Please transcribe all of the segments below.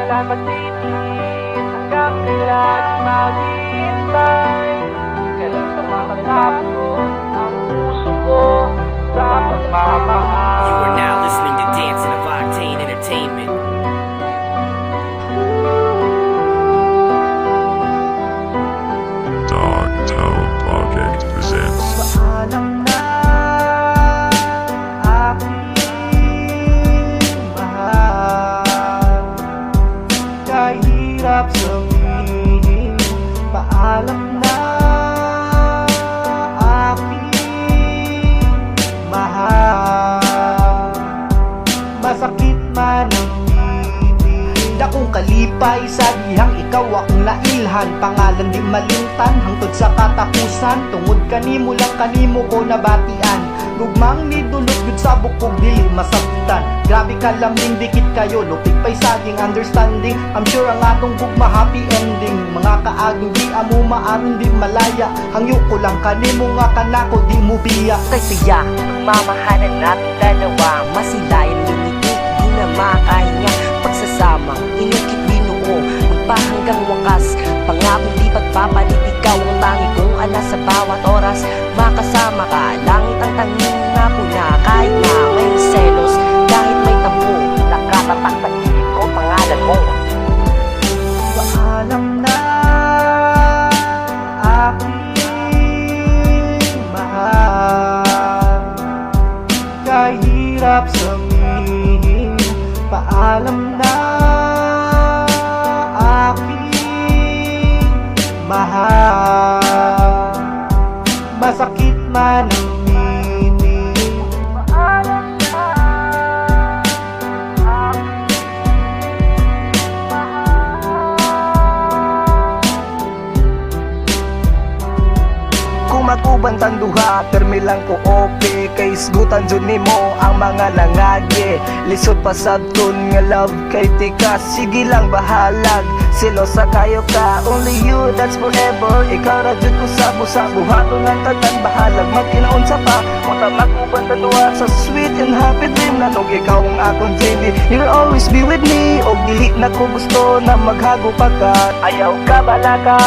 kailan magtitiis, hanggang kailan maghihintay, kailan pa makatapos ang puso ko sa pagmamahal. You are now listening to Dancing of Octane Entertainment. Dog Tower Project presents. Paalam na aking mahal, kahirap sabihin. Paalam na aking mahal, masakit man ang bibig. Dakong kalipay sa dihang ikaw akong nailhan, pangalan di malintan hangtod sa katapusan. Tungod kanimo lang kanimo ko nabatian, lugmang ni dulot yun sa bukog dili masakitan. Grabe ka laming dikit kayo, lupig pa'y saging understanding. I'm sure ang atong gugma happy ending. Mga kaagong di amo maaron di malaya, hangyo ko lang kanimo nga kanako di mo biya. Kay saya, mamahalan natin dalawa, masilayan ngiti, di na makahinga. Pagsasamang inukit binuo, magpahanggang wakas. Pangako di pagpapalit, ikaw ang tangi kong ala sa bawat oras. Makasama ka, langit ang tanging na puna. Kahit na may selos, kahit may tampo, nakatatak sa isip ko pangalan mo. Paalam na aking mahal, kahirap sabihin. Paalam na aking mahal, masakit man ang meaning. Paalam na aking mahal. Kung matubantang duha, permi lang ko ope. Kay isgutan dyan nimo ang mga langagi. Lisod pa sabton nga love kay tika. Sige lang bahalag, selosa kayo ka. Only you, that's forever. Ikaw ra dyan ko sa buhaton ng tanan. Bahalag magkinaunsa pa, mata matubantang duha sa sweet and happy dream. Nanog ikaw ang akong JD, you'll always be with me. O dili na ko gusto na maghago pa ka. Ayaw ka balaka,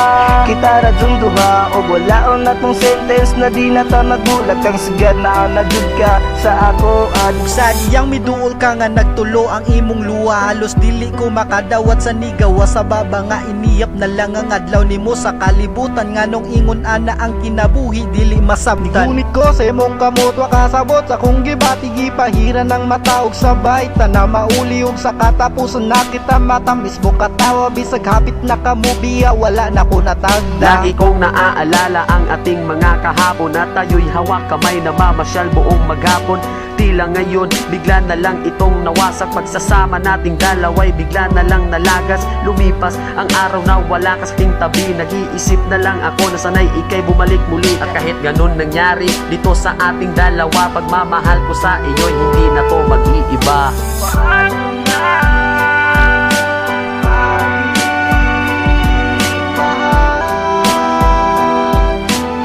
kita ra dyan duha. O walaon na tong sentence na di na ta nagulat. Kang sigad na jud ka sa ako. Sa diyang miduol ka nga nagtulo ang imong luha, halos dili ko makadawat sa nigawa. Sa baba nga iniyap na lang ang adlaw nimo sa kalibutan. Nganong ingon ana ang kinabuhi dili masabtan. Ngunit ko sa imong kamot wa kasabot sa kong gibati, gipahiran ng mataog sabay na mauli og sa katapusan na kita matamis mo katawa. Bisag hapit na kamubiya wala na ko natagda. Lagi kong naaalala ang ating mga kahapon, na tayo'y hawak kamay na mamasyal buong maghapon. Tila ngayon, bigla na lang itong nawasak. Pagsasama nating dalaway, bigla na lang nalagas. Lumipas ang araw na wala ka sa aking tabi. Nag-iisip na lang ako na sanay ikay bumalik muli. At kahit ganun nangyari dito sa ating dalawa, pagmamahal ko sa iyo'y hindi na to mag-iiba.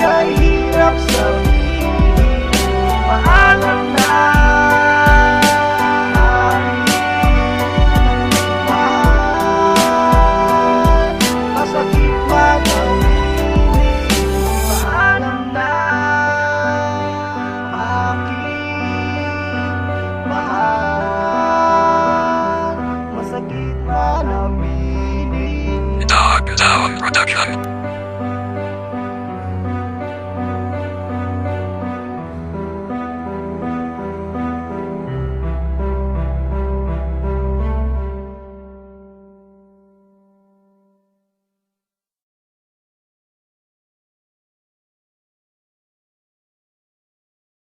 Kahirap sabihin, paalam na mahal, masakit man ang meaning. Paalam na aking mahal, masakit man ang meaning. Dog Tower Production.